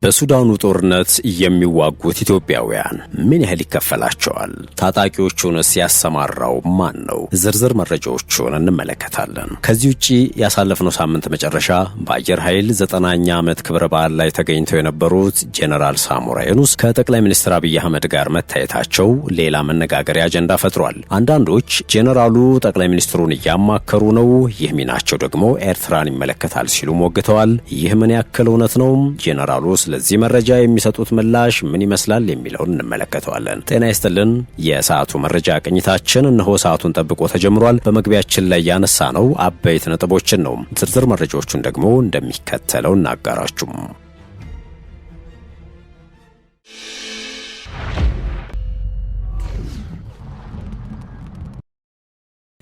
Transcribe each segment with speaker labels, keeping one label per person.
Speaker 1: በሱዳኑ ጦርነት የሚዋጉት ኢትዮጵያውያን ምን ያህል ይከፈላቸዋል? ታጣቂዎቹንስ ያሰማራው ማን ነው? ዝርዝር መረጃዎቹን እንመለከታለን። ከዚህ ውጪ ያሳለፍነው ሳምንት መጨረሻ በአየር ኃይል 90ኛ ዓመት ክብረ በዓል ላይ ተገኝተው የነበሩት ጄኔራል ሳሞራ የኑስ ከጠቅላይ ሚኒስትር አብይ አህመድ ጋር መታየታቸው ሌላ መነጋገሪያ አጀንዳ ፈጥሯል። አንዳንዶች ጄኔራሉ ጠቅላይ ሚኒስትሩን እያማከሩ ነው፣ ይህ ሚናቸው ደግሞ ኤርትራን ይመለከታል ሲሉ ሞግተዋል። ይህ ምን ያክል እውነት ነው? ጄኔራሉ ለዚህ መረጃ የሚሰጡት ምላሽ ምን ይመስላል የሚለውን እንመለከተዋለን። ጤና ይስጥልን። የሰዓቱ መረጃ ቅኝታችን እነሆ ሰዓቱን ጠብቆ ተጀምሯል። በመግቢያችን ላይ ያነሳ ነው አበይት ነጥቦችን ነው። ዝርዝር መረጃዎቹን ደግሞ እንደሚከተለው እናጋራችሁ።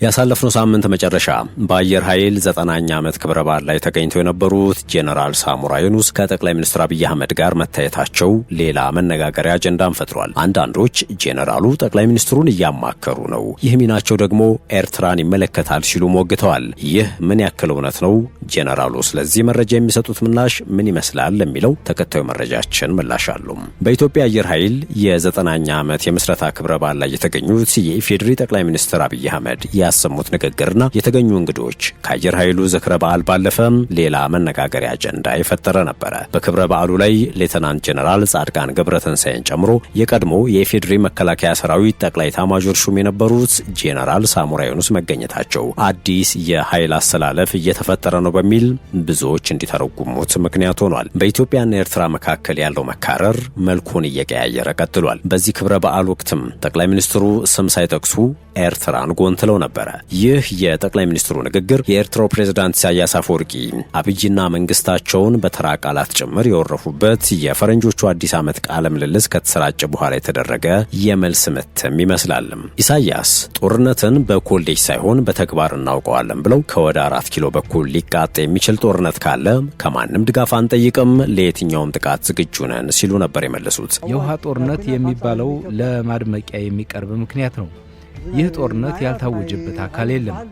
Speaker 1: ያሳለፍነው ሳምንት መጨረሻ በአየር ኃይል 90ኛ ዓመት ክብረ በዓል ላይ ተገኝተው የነበሩት ጄኔራል ሳሞራ የኑስ ከጠቅላይ ሚኒስትር አብይ አህመድ ጋር መታየታቸው ሌላ መነጋገሪያ አጀንዳን ፈጥሯል። አንዳንዶች ጄኔራሉ ጠቅላይ ሚኒስትሩን እያማከሩ ነው፣ ይህ ሚናቸው ደግሞ ኤርትራን ይመለከታል ሲሉ ሞግተዋል። ይህ ምን ያክል እውነት ነው? ጄኔራሉ ስለዚህ መረጃ የሚሰጡት ምላሽ ምን ይመስላል ለሚለው ተከታዩ መረጃችን ምላሽ አለው። በኢትዮጵያ አየር ኃይል የ90ኛ ዓመት የምስረታ ክብረ በዓል ላይ የተገኙት የኢፌዴሪ ጠቅላይ ሚኒስትር አብይ አህመድ ያሰሙት ንግግርና የተገኙ እንግዶች ከአየር ኃይሉ ዝክረ በዓል ባለፈ ሌላ መነጋገሪያ አጀንዳ የፈጠረ ነበረ። በክብረ በዓሉ ላይ ሌተናንት ጄኔራል ጻድቃን ገብረትንሳኤን ጨምሮ የቀድሞ የኢፌዴሪ መከላከያ ሰራዊት ጠቅላይ ኤታማዦር ሹም የነበሩት ጄኔራል ሳሞራ የኑስ መገኘታቸው አዲስ የኃይል አሰላለፍ እየተፈጠረ ነው በሚል ብዙዎች እንዲተረጉሙት ምክንያት ሆኗል። በኢትዮጵያና ኤርትራ መካከል ያለው መካረር መልኩን እየቀያየረ ቀጥሏል። በዚህ ክብረ በዓል ወቅትም ጠቅላይ ሚኒስትሩ ስም ሳይጠቅሱ ኤርትራን ጎንትለው ነበር። ይህ የጠቅላይ ሚኒስትሩ ንግግር የኤርትራው ፕሬዝዳንት ኢሳያስ አፈወርቂ አብይና መንግስታቸውን በተራ ቃላት ጭምር የወረፉበት የፈረንጆቹ አዲስ ዓመት ቃለ ምልልስ ከተሰራጨ በኋላ የተደረገ የመልስ ምትም ይመስላል። ኢሳያስ ጦርነትን በኮሌጅ ሳይሆን በተግባር እናውቀዋለን ብለው ከወደ 4 ኪሎ በኩል ሊቃጥ የሚችል ጦርነት ካለ ከማንም ድጋፍ አንጠይቅም፣ ለየትኛውም ጥቃት ዝግጁ ነን ሲሉ ነበር የመለሱት።
Speaker 2: የውሃ ጦርነት የሚባለው ለማድመቂያ የሚቀርብ ምክንያት ነው። ይህ ጦርነት ያልታወጀበት አካል የለም።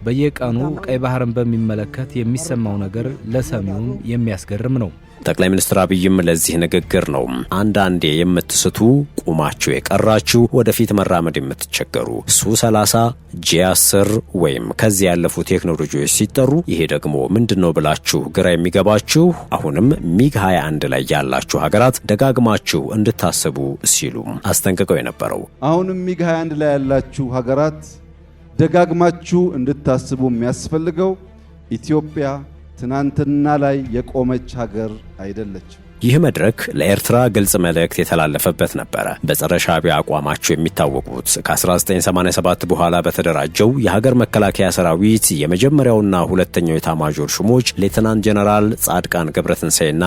Speaker 2: በየቀኑ ቀይ ባህርን በሚመለከት የሚሰማው ነገር ለሰሚውም የሚያስገርም ነው።
Speaker 1: ጠቅላይ ሚኒስትር አብይም ለዚህ ንግግር ነው አንዳንዴ የምትስቱ ቁማችሁ የቀራችሁ ወደፊት መራመድ የምትቸገሩ ሱ30 ጂ10 ወይም ከዚህ ያለፉ ቴክኖሎጂዎች ሲጠሩ ይሄ ደግሞ ምንድነው ብላችሁ ግራ የሚገባችሁ አሁንም ሚግ 21 ላይ ያላችሁ ሀገራት ደጋግማችሁ እንድታስቡ ሲሉ አስጠንቅቀው የነበረው
Speaker 3: አሁንም ሚግ 21 ላይ ያላችሁ ሀገራት ደጋግማችሁ እንድታስቡ የሚያስፈልገው ኢትዮጵያ ትናንትና ላይ የቆመች ሀገር አይደለችም።
Speaker 1: ይህ መድረክ ለኤርትራ ግልጽ መልእክት የተላለፈበት ነበረ። በጸረ ሻዕቢያ አቋማቸው የሚታወቁት ከ1987 በኋላ በተደራጀው የሀገር መከላከያ ሰራዊት የመጀመሪያውና ሁለተኛው ኤታማዦር ሹሞች ሌተናንት ጄኔራል ጻድቃን ገብረትንሳኤና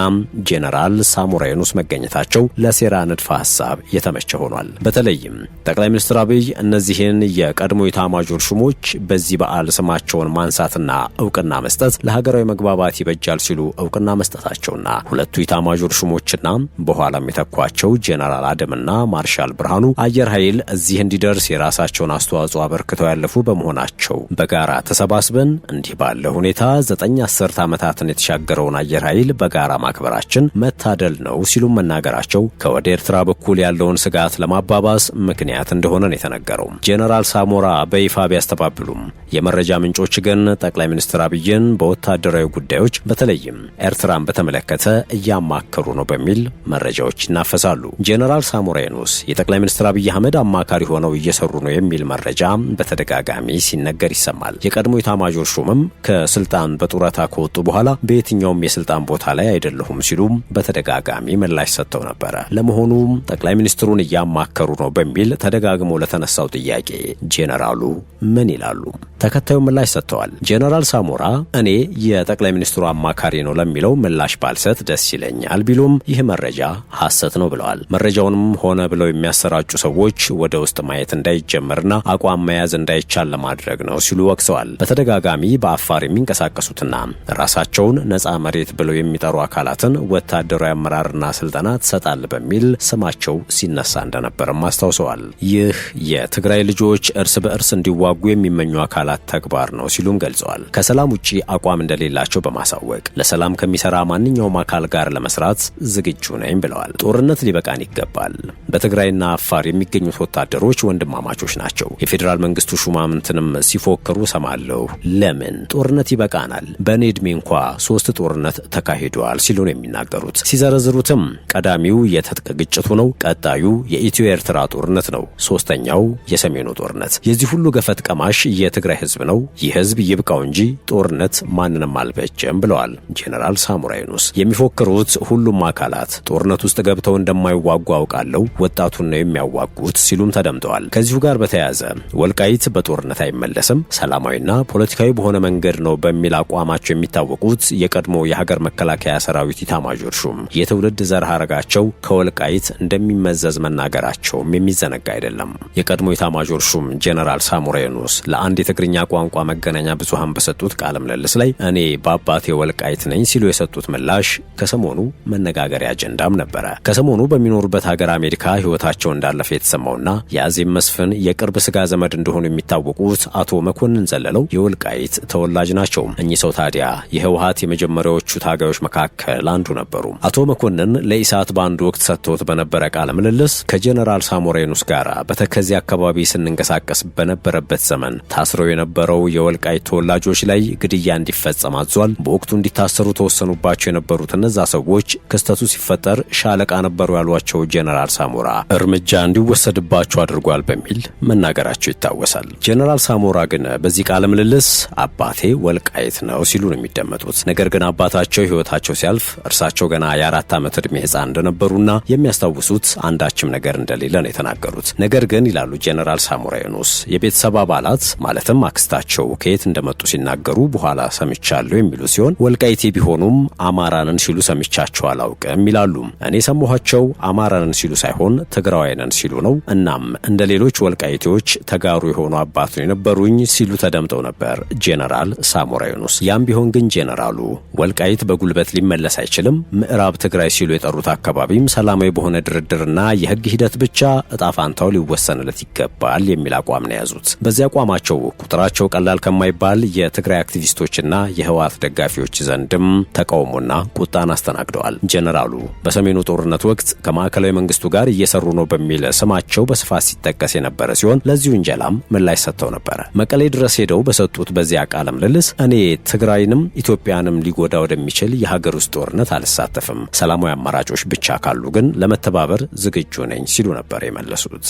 Speaker 1: ጄኔራል ሳሞራ የኑስ መገኘታቸው ለሴራ ንድፈ ሐሳብ የተመቸ ሆኗል። በተለይም ጠቅላይ ሚኒስትር አብይ እነዚህን የቀድሞ ኤታማዦር ሹሞች በዚህ በዓል ስማቸውን ማንሳትና እውቅና መስጠት ለሀገራዊ መግባባት ይበጃል ሲሉ እውቅና መስጠታቸውና ሁለቱ ኤታማዦር ሹሞችና በኋላም የተኳቸው ጄኔራል አደምና ማርሻል ብርሃኑ አየር ኃይል እዚህ እንዲደርስ የራሳቸውን አስተዋጽኦ አበርክተው ያለፉ በመሆናቸው በጋራ ተሰባስበን እንዲህ ባለ ሁኔታ 9 ዓመታትን የተሻገረውን አየር ኃይል በጋራ ማክበራችን መታደል ነው ሲሉ መናገራቸው ከወደ ኤርትራ በኩል ያለውን ስጋት ለማባባስ ምክንያት እንደሆነ ነው የተነገረው። ጄኔራል ሳሞራ በይፋ ቢያስተባብሉም የመረጃ ምንጮች ግን ጠቅላይ ሚኒስትር አብይን በወታደራዊ ጉዳዮች በተለይም ኤርትራን በተመለከተ እያማከሩ ነው በሚል መረጃዎች ይናፈሳሉ። ጄኔራል ሳሞራ የኑስ የጠቅላይ ሚኒስትር አብይ አህመድ አማካሪ ሆነው እየሰሩ ነው የሚል መረጃ በተደጋጋሚ ሲነገር ይሰማል። የቀድሞ ኤታማዦር ሹምም ከስልጣን በጡረታ ከወጡ በኋላ በየትኛውም የስልጣን ቦታ ላይ አይደለሁም ሲሉ በተደጋጋሚ ምላሽ ሰጥተው ነበረ። ለመሆኑ ጠቅላይ ሚኒስትሩን እያማከሩ ነው በሚል ተደጋግሞ ለተነሳው ጥያቄ ጄኔራሉ ምን ይላሉ? ተከታዩ ምላሽ ሰጥተዋል። ጄኔራል ሳሞራ እኔ የጠቅላይ ሚኒስትሩ አማካሪ ነው ለሚለው ምላሽ ባልሰጥ ደስ ይለኛል ይገኛል ቢሉም ይህ መረጃ ሐሰት ነው ብለዋል። መረጃውንም ሆነ ብለው የሚያሰራጩ ሰዎች ወደ ውስጥ ማየት እንዳይጀመርና አቋም መያዝ እንዳይቻል ለማድረግ ነው ሲሉ ወቅሰዋል። በተደጋጋሚ በአፋር የሚንቀሳቀሱትና ራሳቸውን ነጻ መሬት ብለው የሚጠሩ አካላትን ወታደራዊ አመራርና ስልጠና ትሰጣል በሚል ስማቸው ሲነሳ እንደነበርም አስታውሰዋል። ይህ የትግራይ ልጆች እርስ በእርስ እንዲዋጉ የሚመኙ አካላት ተግባር ነው ሲሉም ገልጸዋል። ከሰላም ውጪ አቋም እንደሌላቸው በማሳወቅ ለሰላም ከሚሰራ ማንኛውም አካል ጋር ለመስራት ዝግጁ ነኝ ብለዋል። ጦርነት ሊበቃን ይገባል። በትግራይና አፋር የሚገኙት ወታደሮች ወንድማማቾች ናቸው። የፌዴራል መንግስቱ ሹማምንትንም ሲፎክሩ ሰማለሁ። ለምን ጦርነት ይበቃናል? በእኔ ዕድሜ እንኳ 3 ጦርነት ተካሂዷል ሲሉ ነው የሚናገሩት። ሲዘረዝሩትም ቀዳሚው የትጥቅ ግጭቱ ነው፣ ቀጣዩ የኢትዮ ኤርትራ ጦርነት ነው፣ 3ኛው የሰሜኑ ጦርነት። የዚህ ሁሉ ገፈት ቀማሽ የትግራይ ህዝብ ነው። ይህ ህዝብ ይብቃው እንጂ ጦርነት ማንንም አልበጀም ብለዋል ጄኔራል ሳሞራ የኑስ። የሚፎክሩት ሁሉም አካላት ጦርነት ውስጥ ገብተው እንደማይዋጉ አውቃለሁ፣ ወጣቱን ነው የሚያዋጉት ሲሉም ተደምጠዋል። ከዚሁ ጋር በተያያዘ ወልቃይት በጦርነት አይመለስም፣ ሰላማዊና ፖለቲካዊ በሆነ መንገድ ነው በሚል አቋማቸው የሚታወቁት የቀድሞ የሀገር መከላከያ ሰራዊት ኢታማዦር ሹም የትውልድ ዘር ሐረጋቸው ከወልቃይት እንደሚመዘዝ መናገራቸውም የሚዘነጋ አይደለም። የቀድሞ ኢታማዦር ሹም ጄኔራል ሳሞራ የኑስ ለአንድ የትግርኛ ቋንቋ መገናኛ ብዙሃን በሰጡት ቃለ ምልልስ ላይ እኔ በአባቴ ወልቃይት ነኝ ሲሉ የሰጡት ምላሽ ከሰሞኑ መነጋገሪያ አጀንዳም ነበረ። ከሰሞኑ በሚኖሩበት ሀገር አሜሪካ ህይወታቸው እንዳለፈ የተሰማውና የአዜብ መስፍን የቅርብ ስጋ ዘመድ እንደሆኑ የሚታወቁት አቶ መኮንን ዘለለው የወልቃይት ተወላጅ ናቸው። እኚህ ሰው ታዲያ የህወሓት የመጀመሪያዎቹ ታጋዮች መካከል አንዱ ነበሩ። አቶ መኮንን ለኢሳት በአንድ ወቅት ሰጥቶት በነበረ ቃለ ምልልስ ከጄኔራል ሳሞራ የኑስ ጋር በተከዜ አካባቢ ስንንቀሳቀስ በነበረበት ዘመን ታስረው የነበረው የወልቃይት ተወላጆች ላይ ግድያ እንዲፈጸም አዟል። በወቅቱ እንዲታሰሩ ተወሰኑባቸው የነበሩት እነዛ ሰዎች ክስተቱ ሲፈጠር ሻለቃ ነበሩ ያሏቸው ጄኔራል ሳሞራ እርምጃ እንዲወሰድባቸው አድርጓል በሚል መናገራቸው ይታወሳል። ጄኔራል ሳሞራ ግን በዚህ ቃለ ምልልስ አባቴ ወልቃይት ነው ሲሉ ነው የሚደመጡት። ነገር ግን አባታቸው ህይወታቸው ሲያልፍ እርሳቸው ገና የ4 ዓመት ዕድሜ ህፃን እንደነበሩና የሚያስታውሱት አንዳችም ነገር እንደሌለ ነው የተናገሩት። ነገር ግን ይላሉ ጄኔራል ሳሞራ የኑስ የቤተሰብ አባላት ማለትም አክስታቸው ከየት እንደመጡ ሲናገሩ በኋላ ሰምቻለሁ የሚሉ ሲሆን ወልቃይቴ ቢሆኑም አማራንን ሲሉ ሰምቻቸው አላውቅም ይላሉ። እኔ ሰማኋቸው አማራንን ሲሉ ሳይሆን ትግራዋይንን ሲሉ ነው። እናም እንደ ሌሎች ወልቃይቴዎች ተጋሩ የሆኑ አባት ነው የነበሩኝ ሲሉ ተደምጠው ነበር ጄኔራል ሳሞራ የኑስ። ያም ቢሆን ግን ጄኔራሉ ወልቃይት በጉልበት ሊመለስ አይችልም፣ ምዕራብ ትግራይ ሲሉ የጠሩት አካባቢም ሰላማዊ በሆነ ድርድርና የህግ ሂደት ብቻ እጣፋንታው ሊወሰንለት ይገባል የሚል አቋም ነው የያዙት። በዚህ አቋማቸው ቁጥራቸው ቀላል ከማይባል የትግራይ አክቲቪስቶችና የህወሓት ደጋፊዎች ዘንድም ተቃውሞና ቁጣን አስተናግደዋል። ጄኔራሉ በሰሜኑ ጦርነት ወቅት ከማዕከላዊ መንግስቱ ጋር እየሰሩ ነው በሚል ስማቸው በስፋት ሲጠቀስ የነበረ ሲሆን ለዚህ ውንጀላም ምላሽ ሰጥተው ነበር። መቀሌ ድረስ ሄደው በሰጡት በዚያ ቃለ ምልልስ እኔ ትግራይንም ኢትዮጵያንም ሊጎዳ ወደሚችል የሀገር ውስጥ ጦርነት አልሳተፍም፣ ሰላማዊ አማራጮች ብቻ ካሉ ግን ለመተባበር ዝግጁ ነኝ ሲሉ ነበር የመለሱት።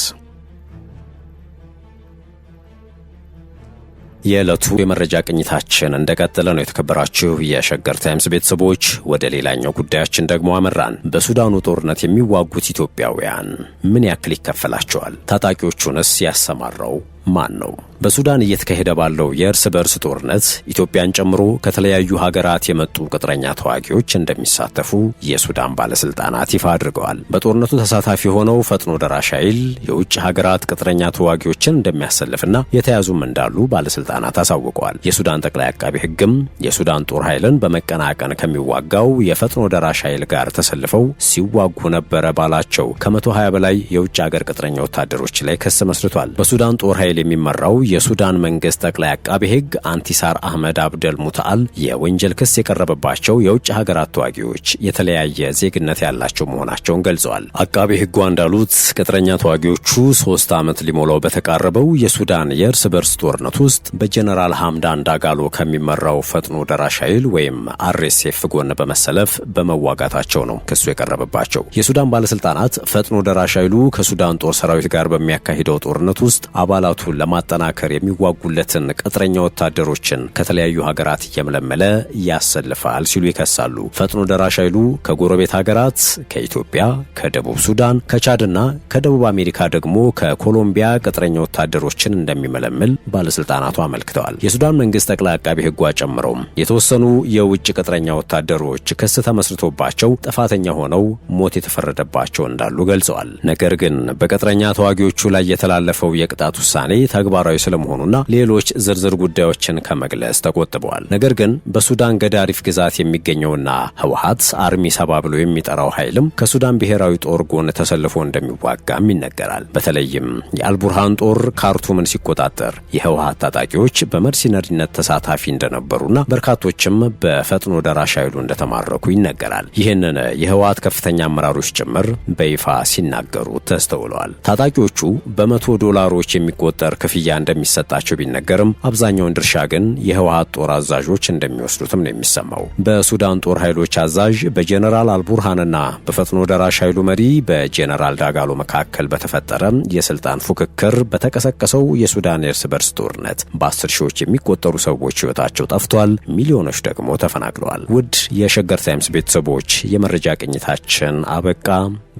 Speaker 1: የዕለቱ የመረጃ ቅኝታችን እንደቀጠለ ነው። የተከበራችሁ የሸገር ታይምስ ቤተሰቦች፣ ወደ ሌላኛው ጉዳያችን ደግሞ አመራን። በሱዳኑ ጦርነት የሚዋጉት ኢትዮጵያውያን ምን ያክል ይከፈላቸዋል? ታጣቂዎቹንስ ያሰማራው ማን ነው? በሱዳን እየተካሄደ ባለው የእርስ በእርስ ጦርነት ኢትዮጵያን ጨምሮ ከተለያዩ ሀገራት የመጡ ቅጥረኛ ተዋጊዎች እንደሚሳተፉ የሱዳን ባለስልጣናት ይፋ አድርገዋል። በጦርነቱ ተሳታፊ ሆነው ፈጥኖ ደራሽ ኃይል የውጭ ሀገራት ቅጥረኛ ተዋጊዎችን እንደሚያሰልፍና የተያዙም እንዳሉ ባለስልጣናት አሳውቀዋል። የሱዳን ጠቅላይ አቃቢ ሕግም የሱዳን ጦር ኃይልን በመቀናቀን ከሚዋጋው የፈጥኖ ደራሽ ኃይል ጋር ተሰልፈው ሲዋጉ ነበረ ባላቸው ከ120 በላይ የውጭ ሀገር ቅጥረኛ ወታደሮች ላይ ክስ መስርቷል። በሱዳን ጦር ኃይል የሚመራው የሱዳን መንግስት ጠቅላይ አቃቢ ሕግ አንቲሳር አህመድ አብደል ሙታአል የወንጀል ክስ የቀረበባቸው የውጭ ሀገራት ተዋጊዎች የተለያየ ዜግነት ያላቸው መሆናቸውን ገልጸዋል። አቃቢ ሕጉ እንዳሉት ቅጥረኛ ተዋጊዎቹ 3 ዓመት ሊሞላው በተቃረበው የሱዳን የእርስ በርስ ጦርነት ውስጥ በጀነራል ሐምዳን ዳጋሎ ከሚመራው ፈጥኖ ደራሽ ኃይል ወይም አርኤስኤፍ ጎን በመሰለፍ በመዋጋታቸው ነው ክሱ የቀረበባቸው። የሱዳን ባለስልጣናት ፈጥኖ ደራሽ ኃይሉ ከሱዳን ጦር ሰራዊት ጋር በሚያካሂደው ጦርነት ውስጥ አባላቱ ግዛቱን ለማጠናከር የሚዋጉለትን ቅጥረኛ ወታደሮችን ከተለያዩ ሀገራት እየመለመለ ያሰልፋል ሲሉ ይከሳሉ። ፈጥኖ ደራሽ ኃይሉ ከጎረቤት ሀገራት ከኢትዮጵያ፣ ከደቡብ ሱዳን፣ ከቻድና ከደቡብ አሜሪካ ደግሞ ከኮሎምቢያ ቅጥረኛ ወታደሮችን እንደሚመለምል ባለስልጣናቱ አመልክተዋል። የሱዳን መንግስት ጠቅላይ አቃቢ ሕጓ ጨምረውም የተወሰኑ የውጭ ቅጥረኛ ወታደሮች ክስ ተመስርቶባቸው ጥፋተኛ ሆነው ሞት የተፈረደባቸው እንዳሉ ገልጸዋል። ነገር ግን በቅጥረኛ ተዋጊዎቹ ላይ የተላለፈው የቅጣት ውሳኔ ተግባራዊ ስለመሆኑና ሌሎች ዝርዝር ጉዳዮችን ከመግለጽ ተቆጥበዋል። ነገር ግን በሱዳን ገዳሪፍ ግዛት የሚገኘውና ህወሓት አርሚ 70 ብሎ የሚጠራው ኃይልም ከሱዳን ብሔራዊ ጦር ጎን ተሰልፎ እንደሚዋጋም ይነገራል። በተለይም የአልቡርሃን ጦር ካርቱምን ሲቆጣጠር የህወሓት ታጣቂዎች በመርሲነሪነት ተሳታፊ እንደነበሩና በርካቶችም በፈጥኖ ደራሽ ኃይሉ እንደተማረኩ ይነገራል። ይህንን የህወሓት ከፍተኛ አመራሮች ጭምር በይፋ ሲናገሩ ተስተውለዋል። ታጣቂዎቹ $100 የሚቆጠር ክፍያ እንደሚሰጣቸው ቢነገርም አብዛኛውን ድርሻ ግን የህወሓት ጦር አዛዦች እንደሚወስዱትም ነው የሚሰማው። በሱዳን ጦር ኃይሎች አዛዥ በጀነራል አልቡርሃንና በፈጥኖ ደራሽ ኃይሉ መሪ በጀነራል ዳጋሎ መካከል በተፈጠረ የስልጣን ፉክክር በተቀሰቀሰው የሱዳን እርስ በርስ ጦርነት በ10 ሺዎች የሚቆጠሩ ሰዎች ህይወታቸው ጠፍቷል፣ ሚሊዮኖች ደግሞ ተፈናቅለዋል። ውድ የሸገር ታይምስ ቤተሰቦች የመረጃ ቅኝታችን አበቃ።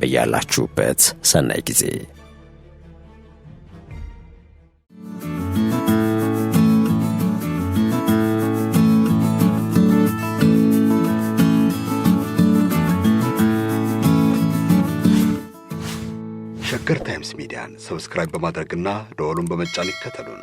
Speaker 1: በያላችሁበት ሰናይ ጊዜ።
Speaker 4: ሸገር ታይምስ ሚዲያን ሰብስክራይብ በማድረግና ደወሉን በመጫን ይከተሉን።